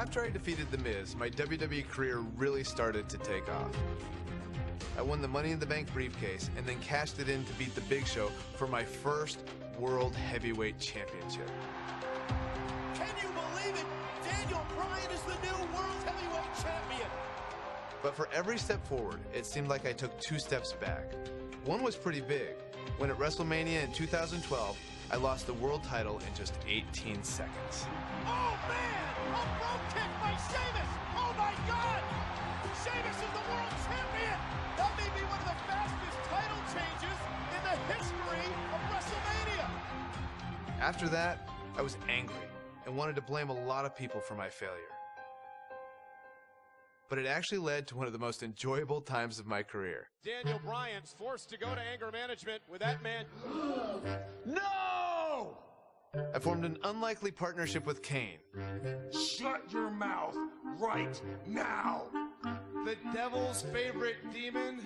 After I defeated The Miz, my WWE career really started to take off. I won the Money in the Bank briefcase and then cashed it in to beat The Big Show for my first World Heavyweight Championship. Can you believe it? Daniel Bryan is the new World Heavyweight Champion. But for every step forward, it seemed like I took 2 steps back. One was pretty big, when at WrestleMania in 2012, I lost the world title in just 18 seconds. Oh man! A rope kick by Sheamus! Oh my God! Sheamus is the world champion! That may be one of the fastest title changes in the history of WrestleMania! After that, I was angry and wanted to blame a lot of people for my failure. But it actually led to one of the most enjoyable times of my career. Daniel Bryan's forced to go to anger management with that man. No! I formed an unlikely partnership with Kane. Shut your mouth right now! The devil's favorite demon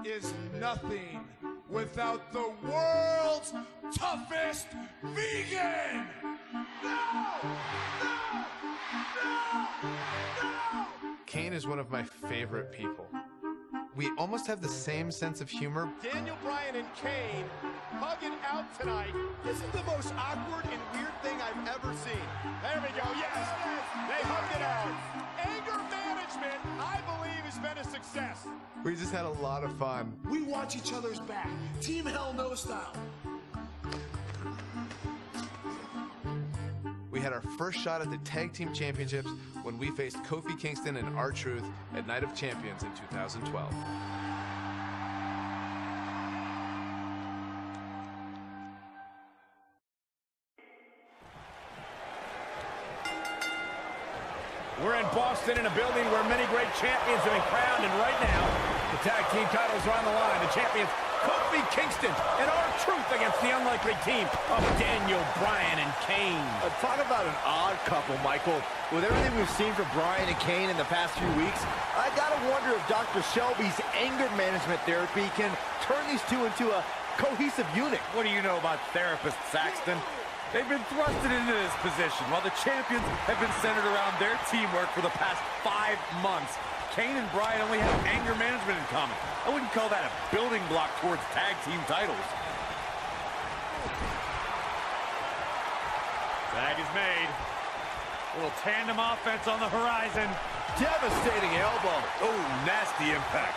is nothing without the world's toughest vegan! No! No! No! No! Kane is one of my favorite people. We almost have the same sense of humor. Daniel Bryan and Kane hugging out tonight. This is the most awkward and weird thing I've ever seen. There we go, yes, they hugged it out. Anger management, I believe, has been a success. We just had a lot of fun. We watch each other's back. Team Hell No style. We had our first shot at the Tag Team Championships when we faced Kofi Kingston and R-Truth at Night of Champions in 2012. We're in Boston in a building where many great champions have been crowned, and right now, the tag team titles are on the line. The champions, Kofi Kingston and R-Truth against the unlikely team of Daniel Bryan and Kane. Talk about an odd couple, Michael. With everything we've seen from Bryan and Kane in the past few weeks, I gotta wonder if Dr. Shelby's anger management therapy can turn these two into a cohesive unit. What do you know about therapists, Saxton? They've been thrusted into this position while the champions have been centered around their teamwork for the past 5 months. Kane and Bryan only have anger management in common. I wouldn't call that a building block towards tag team titles. Tag is made. A little tandem offense on the horizon. Devastating elbow. Oh, nasty impact.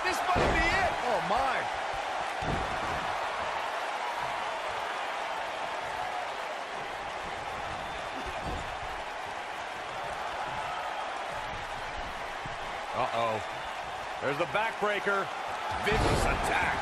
This might be it. Oh, my. Uh-oh. There's the backbreaker. Vicious attack.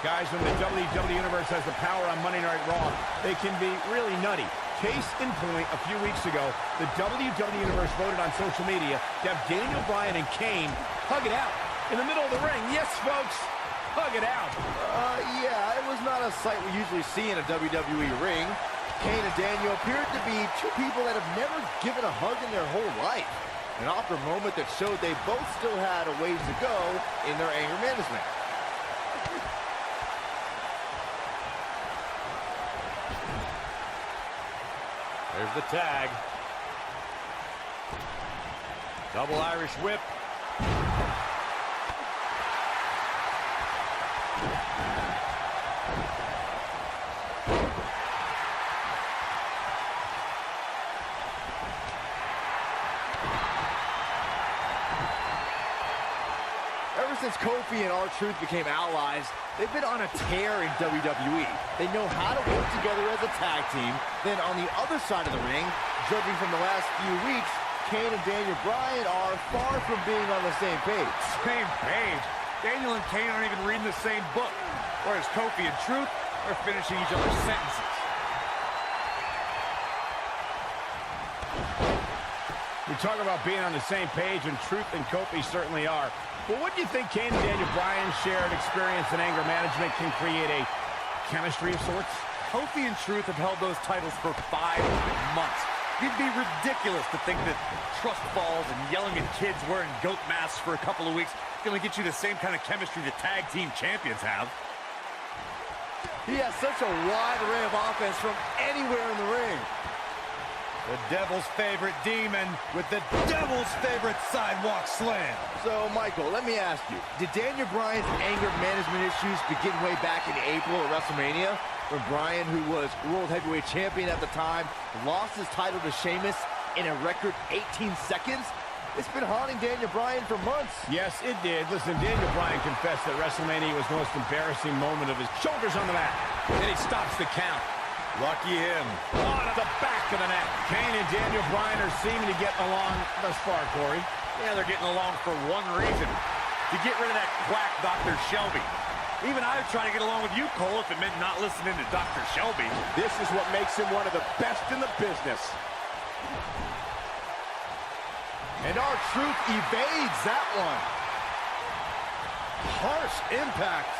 Guys, when the WWE Universe has the power on Monday Night Raw, they can be really nutty. Case in point, a few weeks ago, the WWE Universe voted on social media to have Daniel Bryan and Kane hug it out in the middle of the ring. Yes, folks, hug it out. Yeah, it was not a sight we usually see in a WWE ring. Kane and Daniel appeared to be two people that have never given a hug in their whole life. An awkward moment that showed they both still had a ways to go in their anger management. There's the tag. Double Irish whip. Ever since Kofi and R-Truth became allies, they've been on a tear in WWE. They know how to work together as a tag team. Then on the other side of the ring, judging from the last few weeks, Kane and Daniel Bryan are far from being on the same page. Same page? Daniel and Kane aren't even reading the same book. Whereas Kofi and Truth are finishing each other's sentences. We talk about being on the same page, and Truth and Kofi certainly are. But what do you think Kane and Daniel Bryan's shared experience in anger management can create a chemistry of sorts? Kofi and Truth have held those titles for 5 months. It'd be ridiculous to think that trust falls and yelling at kids wearing goat masks for a couple of weeks is going to get you the same kind of chemistry the tag team champions have. He has such a wide array of offense from anywhere in the ring. The Devil's favorite demon with the Devil's favorite sidewalk slam. So, Michael, let me ask you, did Daniel Bryan's anger management issues begin way back in April at WrestleMania, when Bryan, who was World Heavyweight Champion at the time, lost his title to Sheamus in a record 18 seconds? It's been haunting Daniel Bryan for months. Yes, it did. Listen, Daniel Bryan confessed that WrestleMania was the most embarrassing moment of his shoulders on the mat. And he stops the count. Lucky him. On the back of the neck. Kane and Daniel Bryan are seeming to get along thus far, Corey. Yeah, they're getting along for one reason. To get rid of that quack Dr. Shelby. Even I would try to get along with you, Cole, if it meant not listening to Dr. Shelby. This is what makes him one of the best in the business. And R-Truth evades that one. Harsh impact.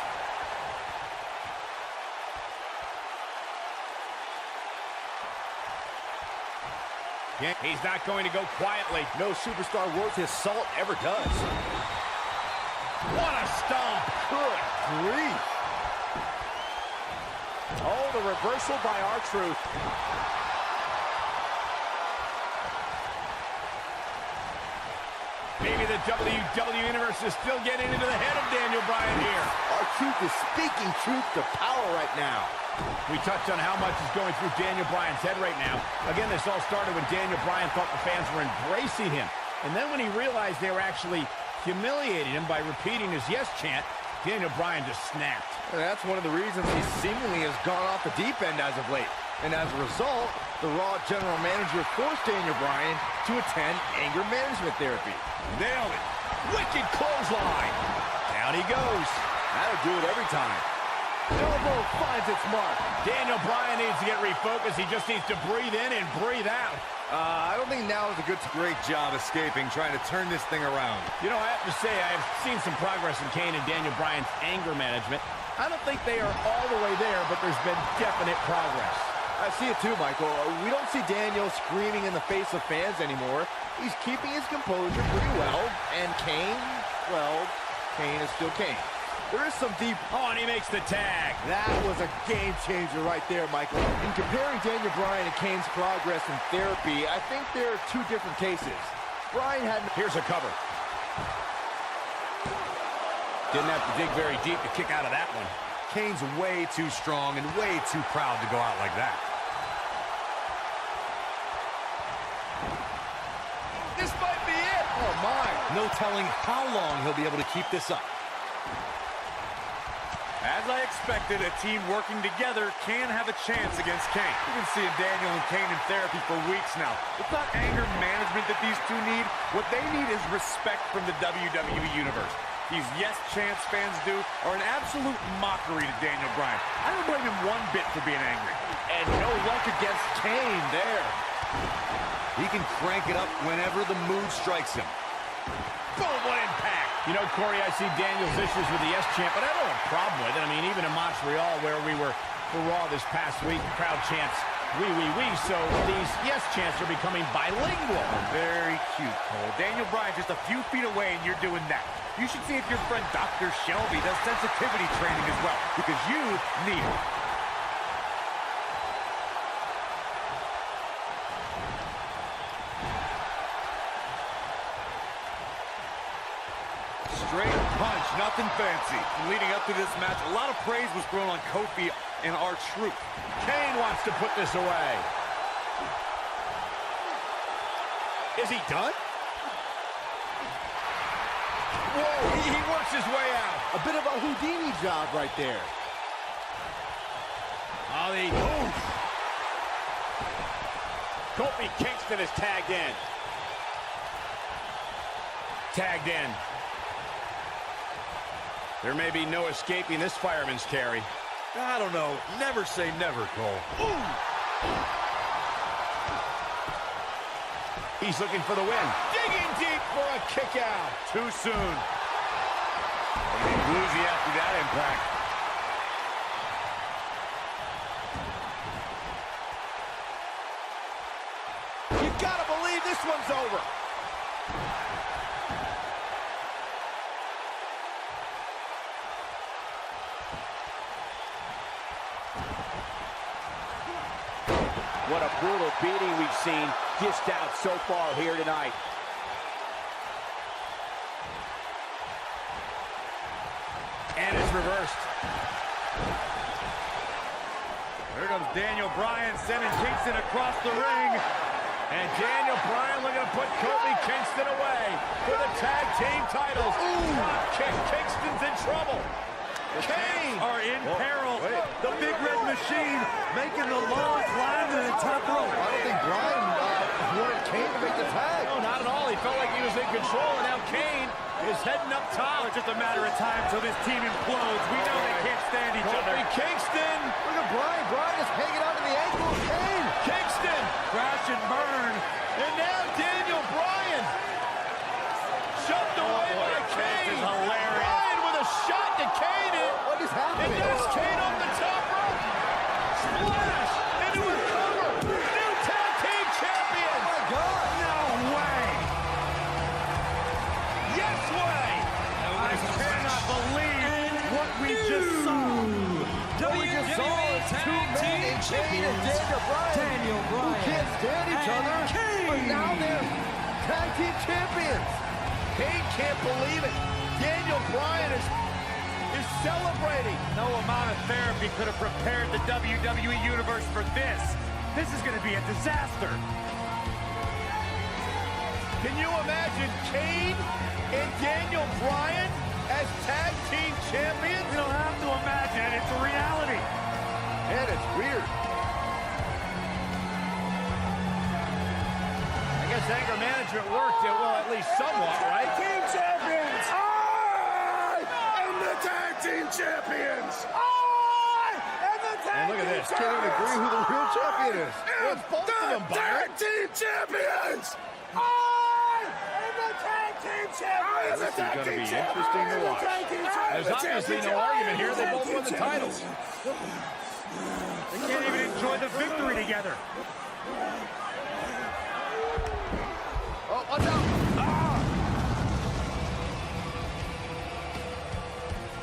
He's not going to go quietly. No superstar worth his salt ever does. What a stomp. Good grief. Oh, the reversal by R-Truth. Maybe the WWE Universe is still getting into the head of Daniel Bryan here. R-Truth is speaking truth to power right now. We touched on how much is going through Daniel Bryan's head right now. Again, this all started when Daniel Bryan thought the fans were embracing him. And then when he realized they were actually humiliating him by repeating his yes chant, Daniel Bryan just snapped. And that's one of the reasons he seemingly has gone off the deep end as of late. And as a result, the Raw general manager forced Daniel Bryan to attend anger management therapy. Nailed it. Wicked clothesline. Down he goes. That'll do it every time. Elbow finds its mark. Daniel Bryan needs to get refocused. He just needs to breathe in and breathe out. I don't think now is a Great job escaping, trying to turn this thing around. You know, I have to say, I've seen some progress in Kane and Daniel Bryan's anger management. I don't think they are all the way there, but there's been definite progress. I see it too, Michael. We don't see Daniel screaming in the face of fans anymore. He's keeping his composure pretty well. And Kane, well, Kane is still Kane. There is some deep... Oh, and he makes the tag. That was a game changer right there, Michael. In comparing Daniel Bryan and Kane's progress in therapy, I think there are two different cases. Bryan had... Here's a cover. Didn't have to dig very deep to kick out of that one. Kane's way too strong and way too proud to go out like that. This might be it! Oh, my. No telling how long he'll be able to keep this up. As I expected, a team working together can have a chance against Kane. We've been seeing Daniel and Kane in therapy for weeks now. It's not anger management that these two need. What they need is respect from the WWE Universe. These yes chants fans do are an absolute mockery to Daniel Bryan. I don't blame him one bit for being angry. And no luck against Kane there. He can crank it up whenever the mood strikes him. Boom, what impact. You know, Corey, I see Daniel's issues with the yes chant, but I don't have a problem with it. I mean, even in Montreal, where we were for Raw this past week, the crowd chants, "We, so these yes chants are becoming bilingual. Very cute, Cole. Daniel Bryan just a few feet away, and you're doing that. You should see if your friend Dr. Shelby does sensitivity training as well, because you need it. Straight punch, nothing fancy. Leading up to this match, a lot of praise was thrown on Kofi and R-Truth. Kane wants to put this away. Is he done? Whoa, he works his way out. A bit of a Houdini job right there. Oh, the oof. Kofi Kingston is tagged in. Tagged in. There may be no escaping this fireman's carry. I don't know. Never say never, Cole. Ooh. He's looking for the win. Digging deep for a kick out. Too soon. He bluesy after that impact. this one's over. What a brutal beating we've seen dished out so far here tonight. And it's reversed. Here comes Daniel Bryan sending Kingston across the ring. And Daniel Bryan looking to put Kofi Kingston away for the tag team titles. Ooh, Kingston's in trouble. Kane Are in peril. The Big Red Machine making the long climb to the top rope. I don't think Bryan wanted Kane to make the tag. No, not at all. He felt like he was in control, and now Kane is heading up top. It's just a matter of time till this team implodes. We know they can't stand each other. Kofi Kingston. Look at Bryan. Bryan is hanging on to the ankle of Kane. Kingston. Crash and burn. And now Daniel Bryan. Shoved away by Kane. This is hilarious. Bryan with a shot to Kane. What is happening? And there's Kane on the top rope. Splash into a cover. New tag team champions. Oh, my God. No way. Yes way. I cannot believe what we just saw. What we just saw is two men in Kane and Daniel Bryan. Who can't stand each other, but now they're tag team champions. Kane can't believe it. Daniel Bryan is celebrating. No amount of therapy could have prepared the WWE Universe for this. This is going to be a disaster. Can you imagine Kane and Daniel Bryan as tag team champions? You don't have to imagine it. It's a reality. And it's weird. I guess anger management worked, well, at least somewhat, right? Team champions! I am the tag team champions! I am the tag And look at this. Can't even agree who the real champion is. Well, it's both of them, Byron. tag team champions! I am the tag team champions! This is going to be interesting to watch. There's obviously no argument here. They both won the titles. They can't even enjoy the victory together. Oh, watch out.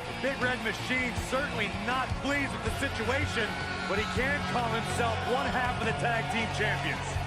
The Big Red Machine certainly not pleased with the situation, but he can call himself one half of the tag team champions.